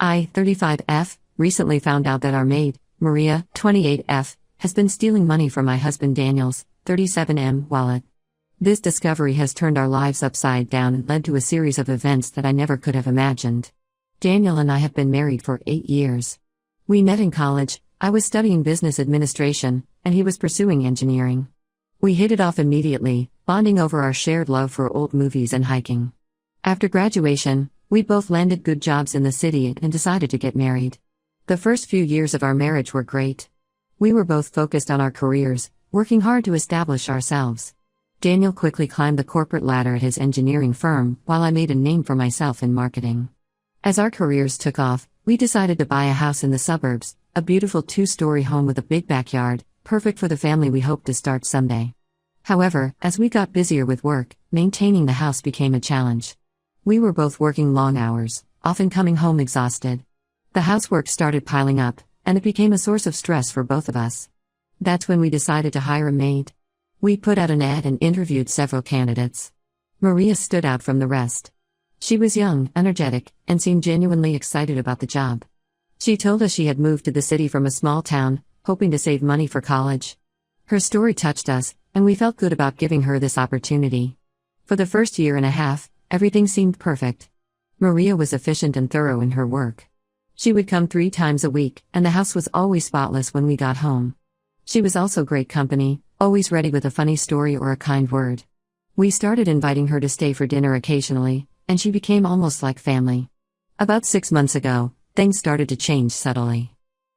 I, 35F, recently found out that our maid, Maria, 28F, has been stealing money from my husband Daniel's, 37M, wallet. This discovery has turned our lives upside down and led to a series of events that I never could have imagined. Daniel and I have been married for 8 years. We met in college. I was studying business administration, and he was pursuing engineering. We hit it off immediately, bonding over our shared love for old movies and hiking. After graduation, we both landed good jobs in the city and decided to get married. The first few years of our marriage were great. We were both focused on our careers, working hard to establish ourselves. Daniel quickly climbed the corporate ladder at his engineering firm, while I made a name for myself in marketing. As our careers took off, we decided to buy a house in the suburbs, a beautiful 2-story home with a big backyard, perfect for the family we hoped to start someday. However, as we got busier with work, maintaining the house became a challenge. We were both working long hours, often coming home exhausted. The housework started piling up, and it became a source of stress for both of us. That's when we decided to hire a maid. We put out an ad and interviewed several candidates. Maria stood out from the rest. She was young, energetic, and seemed genuinely excited about the job. She told us she had moved to the city from a small town, hoping to save money for college. Her story touched us, and we felt good about giving her this opportunity. For the first year and a half, everything seemed perfect. Maria was efficient and thorough in her work. She would come 3 times a week, and the house was always spotless when we got home. She was also great company, always ready with a funny story or a kind word. We started inviting her to stay for dinner occasionally, and she became almost like family. About 6 months ago, things started to change subtly.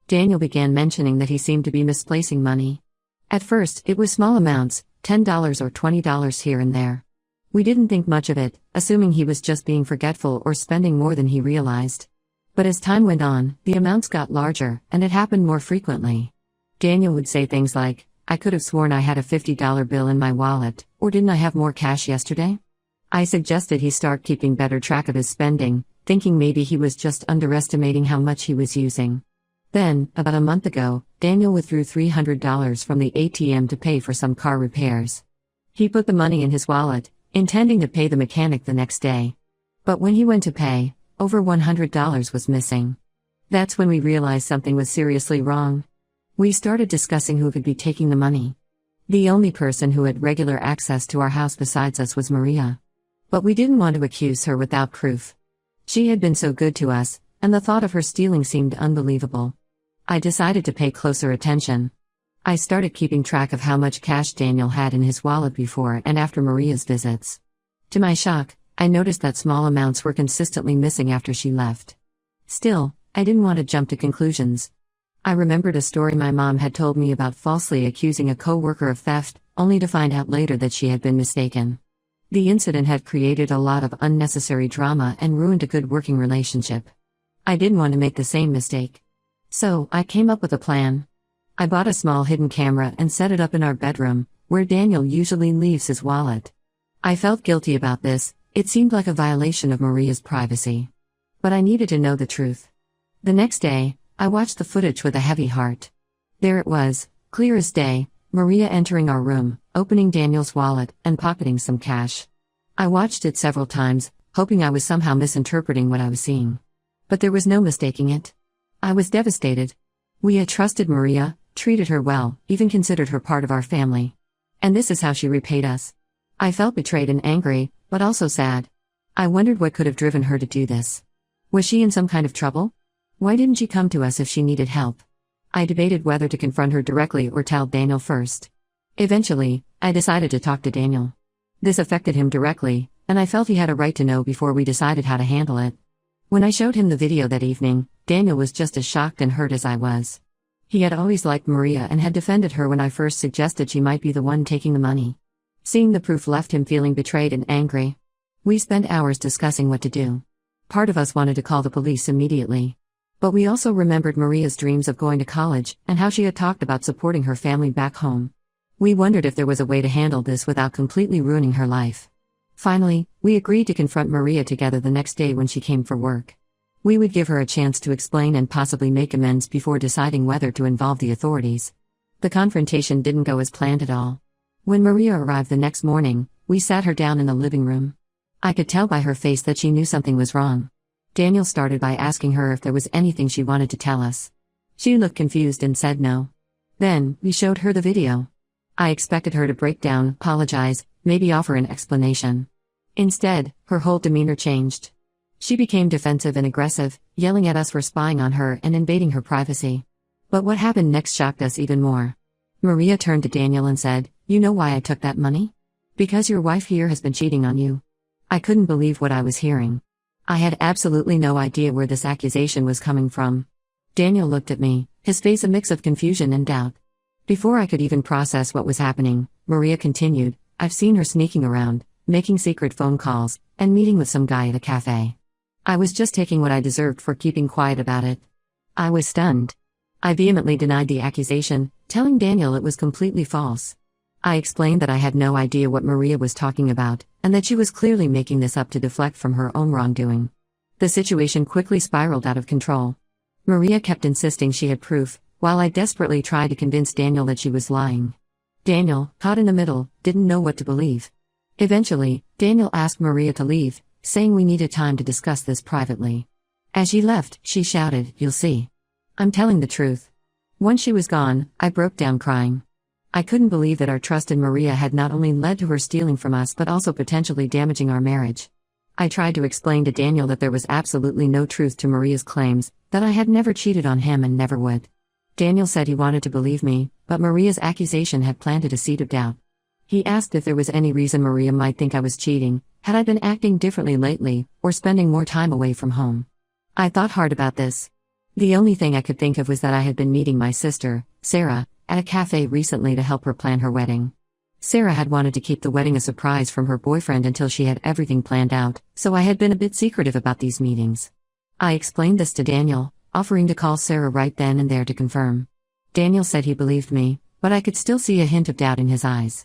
Daniel began mentioning that he seemed to be misplacing money. At first, it was small amounts, $10 or $20 here and there. We didn't think much of it, assuming he was just being forgetful or spending more than he realized. But as time went on, the amounts got larger, and it happened more frequently. Daniel would say things like, "I could have sworn I had a $50 bill in my wallet, or didn't I have more cash yesterday?" I suggested he start keeping better track of his spending, thinking maybe he was just underestimating how much he was using. Then, about a month ago, Daniel withdrew $300 from the ATM to pay for some car repairs. He put the money in his wallet, intending to pay the mechanic the next day. But when he went to pay, over $100 was missing. That's when we realized something was seriously wrong. We started discussing who could be taking the money. The only person who had regular access to our house besides us was Maria. But we didn't want to accuse her without proof. She had been so good to us, and the thought of her stealing seemed unbelievable. I decided to pay closer attention. I started keeping track of how much cash Daniel had in his wallet before and after Maria's visits. To my shock, I noticed that small amounts were consistently missing after she left. Still, I didn't want to jump to conclusions. I remembered a story my mom had told me about falsely accusing a coworker of theft, only to find out later that she had been mistaken. The incident had created a lot of unnecessary drama and ruined a good working relationship. I didn't want to make the same mistake. So, I came up with a plan. I bought a small hidden camera and set it up in our bedroom, where Daniel usually leaves his wallet. I felt guilty about this. It seemed like a violation of Maria's privacy. But I needed to know the truth. The next day, I watched the footage with a heavy heart. There it was, clear as day, Maria entering our room, opening Daniel's wallet, and pocketing some cash. I watched it several times, hoping I was somehow misinterpreting what I was seeing. But there was no mistaking it. I was devastated. We had trusted Maria, treated her well, even considered her part of our family. And this is how she repaid us. I felt betrayed and angry, but also sad. I wondered what could have driven her to do this. Was she in some kind of trouble? Why didn't she come to us if she needed help? I debated whether to confront her directly or tell Daniel first. Eventually, I decided to talk to Daniel. This affected him directly, and I felt he had a right to know before we decided how to handle it. When I showed him the video that evening, Daniel was just as shocked and hurt as I was. He had always liked Maria and had defended her when I first suggested she might be the one taking the money. Seeing the proof left him feeling betrayed and angry. We spent hours discussing what to do. Part of us wanted to call the police immediately. But we also remembered Maria's dreams of going to college and how she had talked about supporting her family back home. We wondered if there was a way to handle this without completely ruining her life. Finally, we agreed to confront Maria together the next day when she came for work. We would give her a chance to explain and possibly make amends before deciding whether to involve the authorities. The confrontation didn't go as planned at all. When Maria arrived the next morning, we sat her down in the living room. I could tell by her face that she knew something was wrong. Daniel started by asking her if there was anything she wanted to tell us. She looked confused and said no. Then, we showed her the video. I expected her to break down, apologize, maybe offer an explanation. Instead, her whole demeanor changed. She became defensive and aggressive, yelling at us for spying on her and invading her privacy. But what happened next shocked us even more. Maria turned to Daniel and said, "You know why I took that money? Because your wife here has been cheating on you." I couldn't believe what I was hearing. I had absolutely no idea where this accusation was coming from. Daniel looked at me, his face a mix of confusion and doubt. Before I could even process what was happening, Maria continued, "I've seen her sneaking around, making secret phone calls, and meeting with some guy at a cafe. I was just taking what I deserved for keeping quiet about it." I was stunned. I vehemently denied the accusation, telling Daniel it was completely false. I explained that I had no idea what Maria was talking about, and that she was clearly making this up to deflect from her own wrongdoing. The situation quickly spiraled out of control. Maria kept insisting she had proof, while I desperately tried to convince Daniel that she was lying. Daniel, caught in the middle, didn't know what to believe. Eventually, Daniel asked Maria to leave, saying we needed time to discuss this privately. As she left, she shouted, "You'll see. I'm telling the truth." Once she was gone, I broke down crying. I couldn't believe that our trust in Maria had not only led to her stealing from us but also potentially damaging our marriage. I tried to explain to Daniel that there was absolutely no truth to Maria's claims, that I had never cheated on him and never would. Daniel said he wanted to believe me, but Maria's accusation had planted a seed of doubt. He asked if there was any reason Maria might think I was cheating, had I been acting differently lately, or spending more time away from home. I thought hard about this. The only thing I could think of was that I had been meeting my sister, Sarah, at a cafe recently to help her plan her wedding. Sarah had wanted to keep the wedding a surprise from her boyfriend until she had everything planned out, so I had been a bit secretive about these meetings. I explained this to Daniel, offering to call Sarah right then and there to confirm. Daniel said he believed me, but I could still see a hint of doubt in his eyes.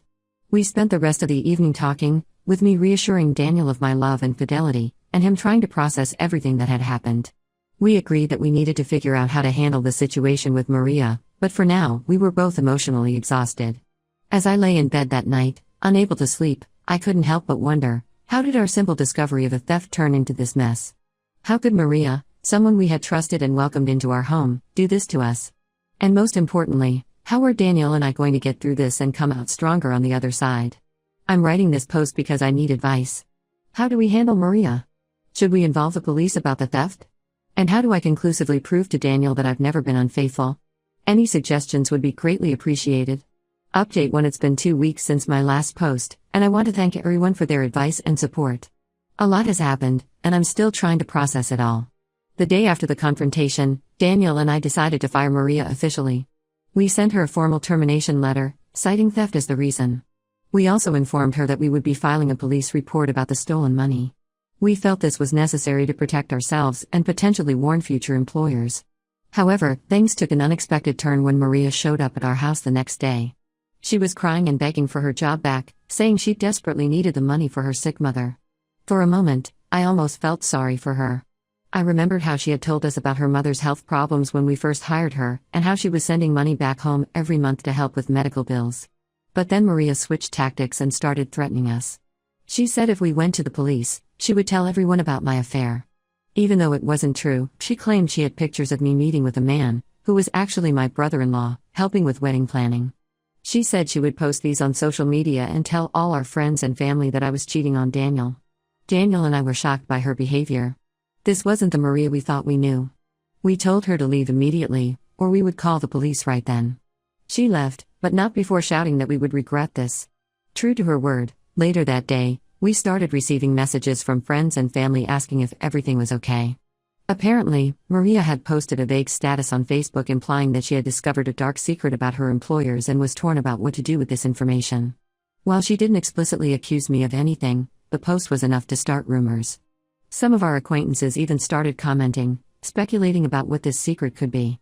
We spent the rest of the evening talking, with me reassuring Daniel of my love and fidelity, and him trying to process everything that had happened. We agreed that we needed to figure out how to handle the situation with Maria, but for now, we were both emotionally exhausted. As I lay in bed that night, unable to sleep, I couldn't help but wonder, how did our simple discovery of a theft turn into this mess? How could Maria, someone we had trusted and welcomed into our home, do this to us? And most importantly, how are Daniel and I going to get through this and come out stronger on the other side? I'm writing this post because I need advice. How do we handle Maria? Should we involve the police about the theft? And how do I conclusively prove to Daniel that I've never been unfaithful? Any suggestions would be greatly appreciated. Update 1: It's been 2 weeks since my last post, and I want to thank everyone for their advice and support. A lot has happened, and I'm still trying to process it all. The day after the confrontation, Daniel and I decided to fire Maria officially. We sent her a formal termination letter, citing theft as the reason. We also informed her that we would be filing a police report about the stolen money. We felt this was necessary to protect ourselves and potentially warn future employers. However, things took an unexpected turn when Maria showed up at our house the next day. She was crying and begging for her job back, saying she desperately needed the money for her sick mother. For a moment, I almost felt sorry for her. I remembered how she had told us about her mother's health problems when we first hired her, and how she was sending money back home every month to help with medical bills. But then Maria switched tactics and started threatening us. She said if we went to the police, she would tell everyone about my affair. Even though it wasn't true, she claimed she had pictures of me meeting with a man, who was actually my brother-in-law, helping with wedding planning. She said she would post these on social media and tell all our friends and family that I was cheating on Daniel. Daniel and I were shocked by her behavior. This wasn't the Maria we thought we knew. We told her to leave immediately, or we would call the police right then. She left, but not before shouting that we would regret this. True to her word, later that day, we started receiving messages from friends and family asking if everything was okay. Apparently, Maria had posted a vague status on Facebook implying that she had discovered a dark secret about her employers and was torn about what to do with this information. While she didn't explicitly accuse me of anything, the post was enough to start rumors. Some of our acquaintances even started commenting, speculating about what this secret could be.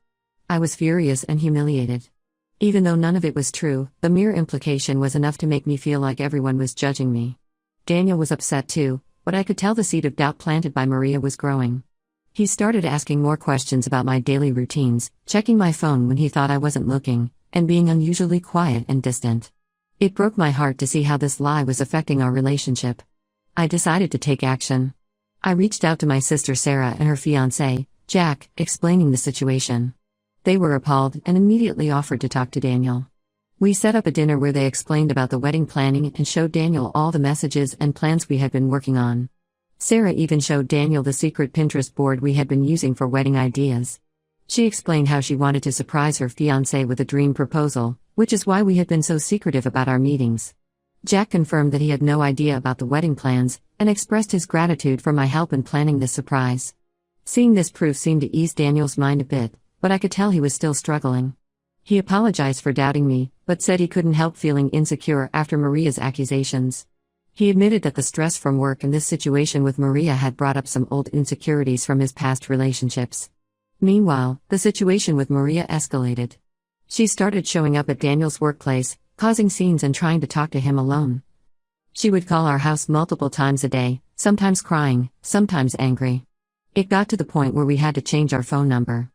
I was furious and humiliated. Even though none of it was true, the mere implication was enough to make me feel like everyone was judging me. Daniel was upset too, but I could tell the seed of doubt planted by Maria was growing. He started asking more questions about my daily routines, checking my phone when he thought I wasn't looking, and being unusually quiet and distant. It broke my heart to see how this lie was affecting our relationship. I decided to take action. I reached out to my sister Sarah and her fiancé, Jack, explaining the situation. They were appalled and immediately offered to talk to Daniel. We set up a dinner where they explained about the wedding planning and showed Daniel all the messages and plans we had been working on. Sarah even showed Daniel the secret Pinterest board we had been using for wedding ideas. She explained how she wanted to surprise her fiancé with a dream proposal, which is why we had been so secretive about our meetings. Jack confirmed that he had no idea about the wedding plans, and expressed his gratitude for my help in planning this surprise. Seeing this proof seemed to ease Daniel's mind a bit, but I could tell he was still struggling. He apologized for doubting me, but said he couldn't help feeling insecure after Maria's accusations. He admitted that the stress from work and this situation with Maria had brought up some old insecurities from his past relationships. Meanwhile, the situation with Maria escalated. She started showing up at Daniel's workplace, causing scenes and trying to talk to him alone. She would call our house multiple times a day, sometimes crying, sometimes angry. It got to the point where we had to change our phone number.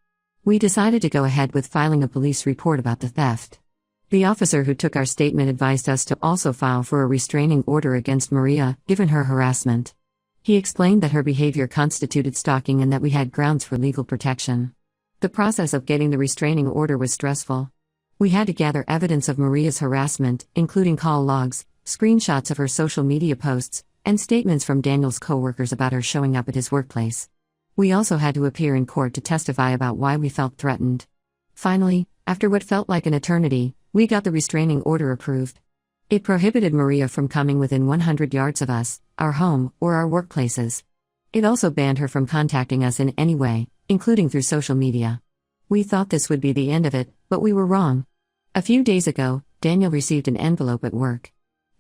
We decided to go ahead with filing a police report about the theft. The officer who took our statement advised us to also file for a restraining order against Maria, given her harassment. He explained that her behavior constituted stalking and that we had grounds for legal protection. The process of getting the restraining order was stressful. We had to gather evidence of Maria's harassment, including call logs, screenshots of her social media posts, and statements from Daniel's coworkers about her showing up at his workplace. We also had to appear in court to testify about why we felt threatened. Finally, after what felt like an eternity, we got the restraining order approved. It prohibited Maria from coming within 100 yards of us, our home, or our workplaces. It also banned her from contacting us in any way, including through social media. We thought this would be the end of it, but we were wrong. A few days ago, Daniel received an envelope at work.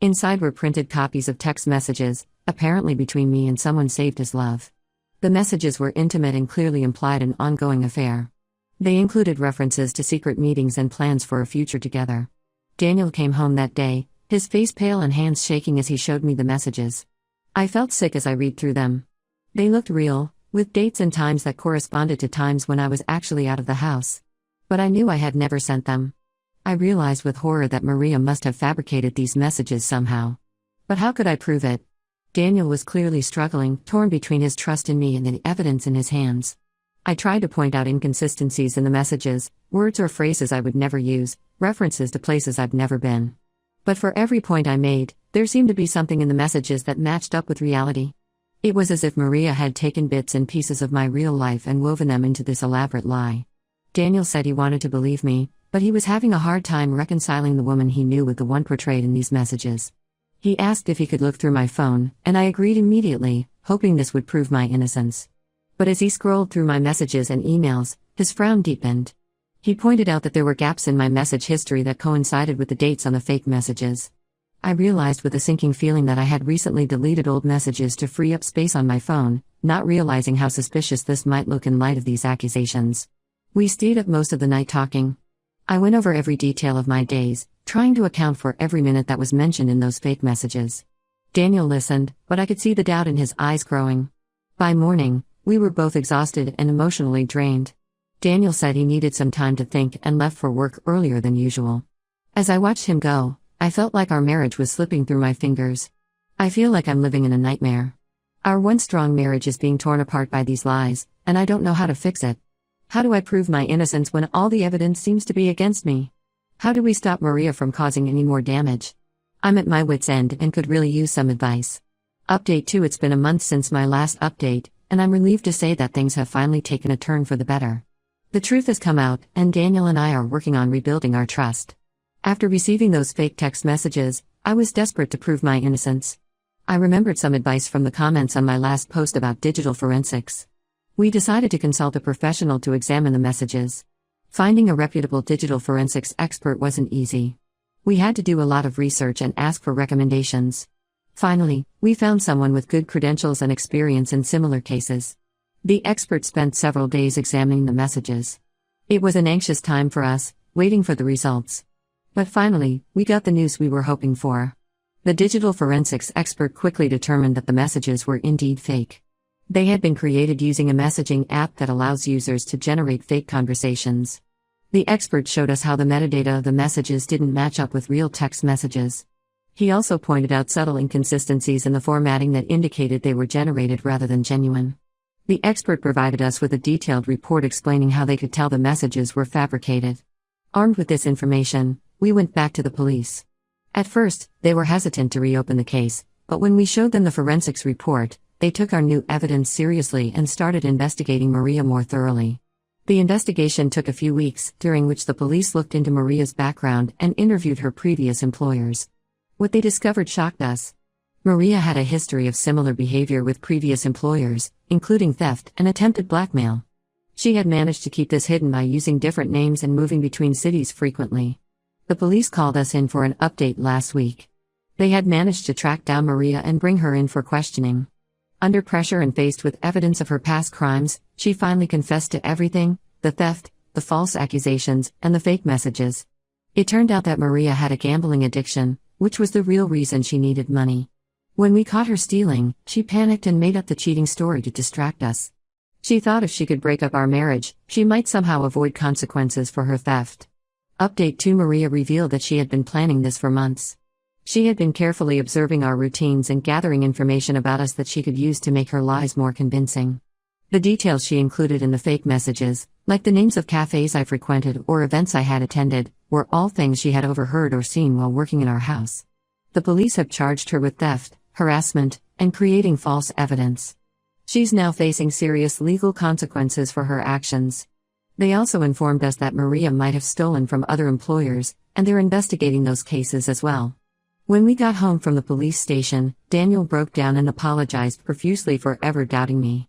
Inside were printed copies of text messages, apparently between me and someone saved as love. The messages were intimate and clearly implied an ongoing affair. They included references to secret meetings and plans for a future together. Daniel came home that day, his face pale and hands shaking as he showed me the messages. I felt sick as I read through them. They looked real, with dates and times that corresponded to times when I was actually out of the house. But I knew I had never sent them. I realized with horror that Maria must have fabricated these messages somehow. But how could I prove it? Daniel was clearly struggling, torn between his trust in me and the evidence in his hands. I tried to point out inconsistencies in the messages, words or phrases I would never use, references to places I've never been. But for every point I made, there seemed to be something in the messages that matched up with reality. It was as if Maria had taken bits and pieces of my real life and woven them into this elaborate lie. Daniel said he wanted to believe me, but he was having a hard time reconciling the woman he knew with the one portrayed in these messages. He asked if he could look through my phone, and I agreed immediately, hoping this would prove my innocence. But as he scrolled through my messages and emails, his frown deepened. He pointed out that there were gaps in my message history that coincided with the dates on the fake messages. I realized with a sinking feeling that I had recently deleted old messages to free up space on my phone, not realizing how suspicious this might look in light of these accusations. We stayed up most of the night talking. I went over every detail of my days, trying to account for every minute that was mentioned in those fake messages. Daniel listened, but I could see the doubt in his eyes growing. By morning, we were both exhausted and emotionally drained. Daniel said he needed some time to think and left for work earlier than usual. As I watched him go, I felt like our marriage was slipping through my fingers. I feel like I'm living in a nightmare. Our once strong marriage is being torn apart by these lies, and I don't know how to fix it. How do I prove my innocence when all the evidence seems to be against me? How do we stop Maria from causing any more damage? I'm at my wit's end and could really use some advice. Update 2. It's been a month since my last update, and I'm relieved to say that things have finally taken a turn for the better. The truth has come out, and Daniel and I are working on rebuilding our trust. After receiving those fake text messages, I was desperate to prove my innocence. I remembered some advice from the comments on my last post about digital forensics. We decided to consult a professional to examine the messages. Finding a reputable digital forensics expert wasn't easy. We had to do a lot of research and ask for recommendations. Finally, we found someone with good credentials and experience in similar cases. The expert spent several days examining the messages. It was an anxious time for us, waiting for the results. But finally, we got the news we were hoping for. The digital forensics expert quickly determined that the messages were indeed fake. They had been created using a messaging app that allows users to generate fake conversations. The expert showed us how the metadata of the messages didn't match up with real text messages. He also pointed out subtle inconsistencies in the formatting that indicated they were generated rather than genuine. The expert provided us with a detailed report explaining how they could tell the messages were fabricated. Armed with this information, we went back to the police. At first, they were hesitant to reopen the case, but when we showed them the forensics report, they took our new evidence seriously and started investigating Maria more thoroughly. The investigation took a few weeks, during which the police looked into Maria's background and interviewed her previous employers. What they discovered shocked us. Maria had a history of similar behavior with previous employers, including theft and attempted blackmail. She had managed to keep this hidden by using different names and moving between cities frequently. The police called us in for an update last week. They had managed to track down Maria and bring her in for questioning. Under pressure and faced with evidence of her past crimes, she finally confessed to everything: the theft, the false accusations, and the fake messages. It turned out that Maria had a gambling addiction, which was the real reason she needed money. When we caught her stealing, she panicked and made up the cheating story to distract us. She thought if she could break up our marriage, she might somehow avoid consequences for her theft. Update 2: Maria revealed that she had been planning this for months. She had been carefully observing our routines and gathering information about us that she could use to make her lies more convincing. The details she included in the fake messages, like the names of cafes I frequented or events I had attended, were all things she had overheard or seen while working in our house. The police have charged her with theft, harassment, and creating false evidence. She's now facing serious legal consequences for her actions. They also informed us that Maria might have stolen from other employers, and they're investigating those cases as well. When we got home from the police station, Daniel broke down and apologized profusely for ever doubting me.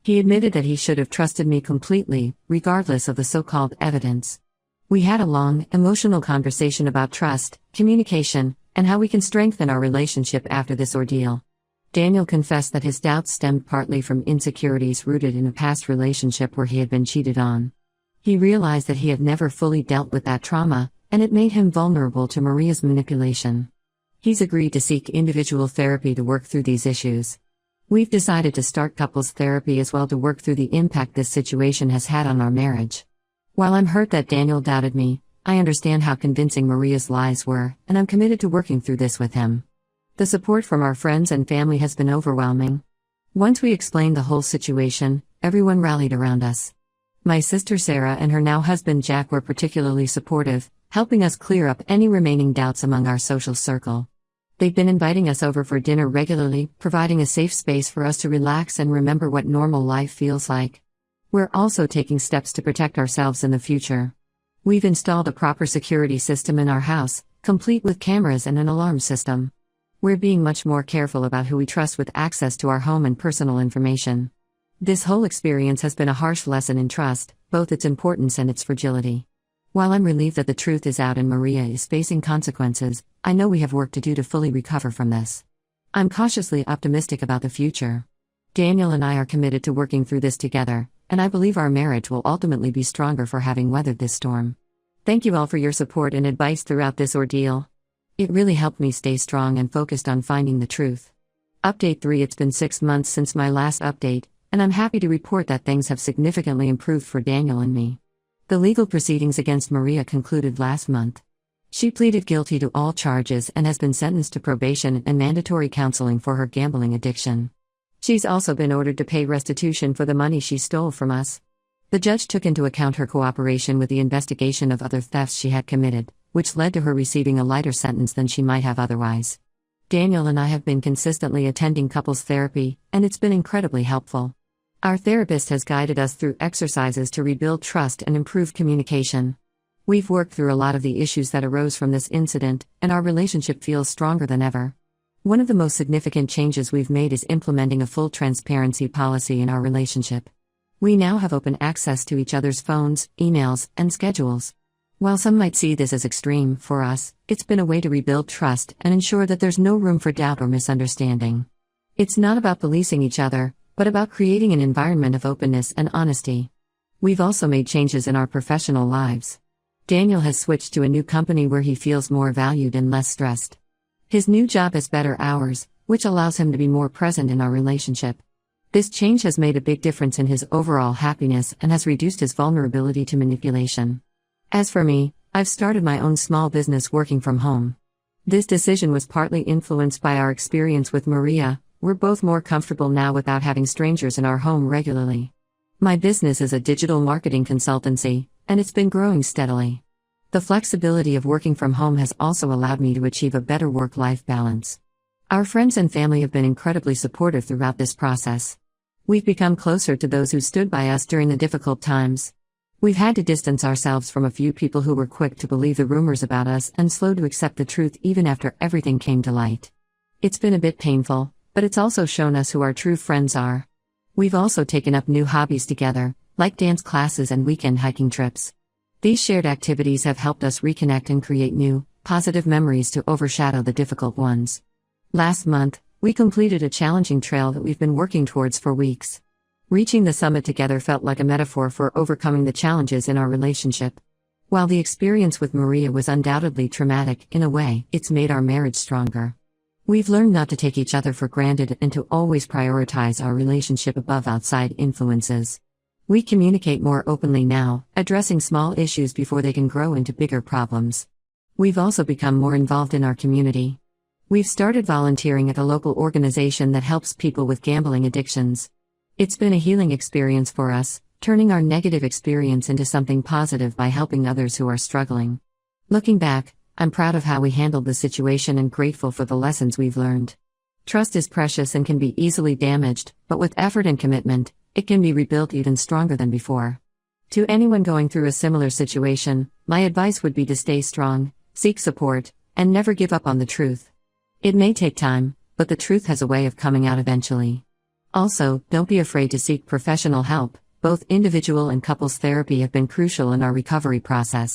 He admitted that he should have trusted me completely, regardless of the so-called evidence. We had a long, emotional conversation about trust, communication, and how we can strengthen our relationship after this ordeal. Daniel confessed that his doubts stemmed partly from insecurities rooted in a past relationship where he had been cheated on. He realized that he had never fully dealt with that trauma, and it made him vulnerable to Maria's manipulation. He's agreed to seek individual therapy to work through these issues. We've decided to start couples therapy as well to work through the impact this situation has had on our marriage. While I'm hurt that Daniel doubted me, I understand how convincing Maria's lies were, and I'm committed to working through this with him. The support from our friends and family has been overwhelming. Once we explained the whole situation, everyone rallied around us. My sister Sarah and her now husband Jack were particularly supportive, helping us clear up any remaining doubts among our social circle. They've been inviting us over for dinner regularly, providing a safe space for us to relax and remember what normal life feels like. We're also taking steps to protect ourselves in the future. We've installed a proper security system in our house, complete with cameras and an alarm system. We're being much more careful about who we trust with access to our home and personal information. This whole experience has been a harsh lesson in trust, both its importance and its fragility. While I'm relieved that the truth is out and Maria is facing consequences, I know we have work to do to fully recover from this. I'm cautiously optimistic about the future. Daniel and I are committed to working through this together, and I believe our marriage will ultimately be stronger for having weathered this storm. Thank you all for your support and advice throughout this ordeal. It really helped me stay strong and focused on finding the truth. Update 3: It's been 6 months since my last update, and I'm happy to report that things have significantly improved for Daniel and me. The legal proceedings against Maria concluded last month. She pleaded guilty to all charges and has been sentenced to probation and mandatory counseling for her gambling addiction. She's also been ordered to pay restitution for the money she stole from us. The judge took into account her cooperation with the investigation of other thefts she had committed, which led to her receiving a lighter sentence than she might have otherwise. Daniel and I have been consistently attending couples therapy, and it's been incredibly helpful. Our therapist has guided us through exercises to rebuild trust and improve communication. We've worked through a lot of the issues that arose from this incident, and our relationship feels stronger than ever. One of the most significant changes we've made is implementing a full transparency policy in our relationship. We now have open access to each other's phones, emails, and schedules. While some might see this as extreme, for us, it's been a way to rebuild trust and ensure that there's no room for doubt or misunderstanding. It's not about policing each other, but about creating an environment of openness and honesty. We've also made changes in our professional lives. Daniel has switched to a new company where he feels more valued and less stressed. His new job has better hours, which allows him to be more present in our relationship. This change has made a big difference in his overall happiness and has reduced his vulnerability to manipulation. As for me, I've started my own small business working from home. This decision was partly influenced by our experience with Maria. We're both more comfortable now without having strangers in our home regularly. My business is a digital marketing consultancy, and it's been growing steadily. The flexibility of working from home has also allowed me to achieve a better work-life balance. Our friends and family have been incredibly supportive throughout this process. We've become closer to those who stood by us during the difficult times. We've had to distance ourselves from a few people who were quick to believe the rumors about us and slow to accept the truth even after everything came to light. It's been a bit painful, but it's also shown us who our true friends are. We've also taken up new hobbies together, like dance classes and weekend hiking trips. These shared activities have helped us reconnect and create new, positive memories to overshadow the difficult ones. Last month, we completed a challenging trail that we've been working towards for weeks. Reaching the summit together felt like a metaphor for overcoming the challenges in our relationship. While the experience with Maria was undoubtedly traumatic, in a way, it's made our marriage stronger. We've learned not to take each other for granted and to always prioritize our relationship above outside influences. We communicate more openly now, addressing small issues before they can grow into bigger problems. We've also become more involved in our community. We've started volunteering at a local organization that helps people with gambling addictions. It's been a healing experience for us, turning our negative experience into something positive by helping others who are struggling. Looking back, I'm proud of how we handled the situation and grateful for the lessons we've learned. Trust is precious and can be easily damaged, but with effort and commitment, it can be rebuilt even stronger than before. To anyone going through a similar situation, my advice would be to stay strong, seek support, and never give up on the truth. It may take time, but the truth has a way of coming out eventually. Also, don't be afraid to seek professional help. Both individual and couples therapy have been crucial in our recovery process.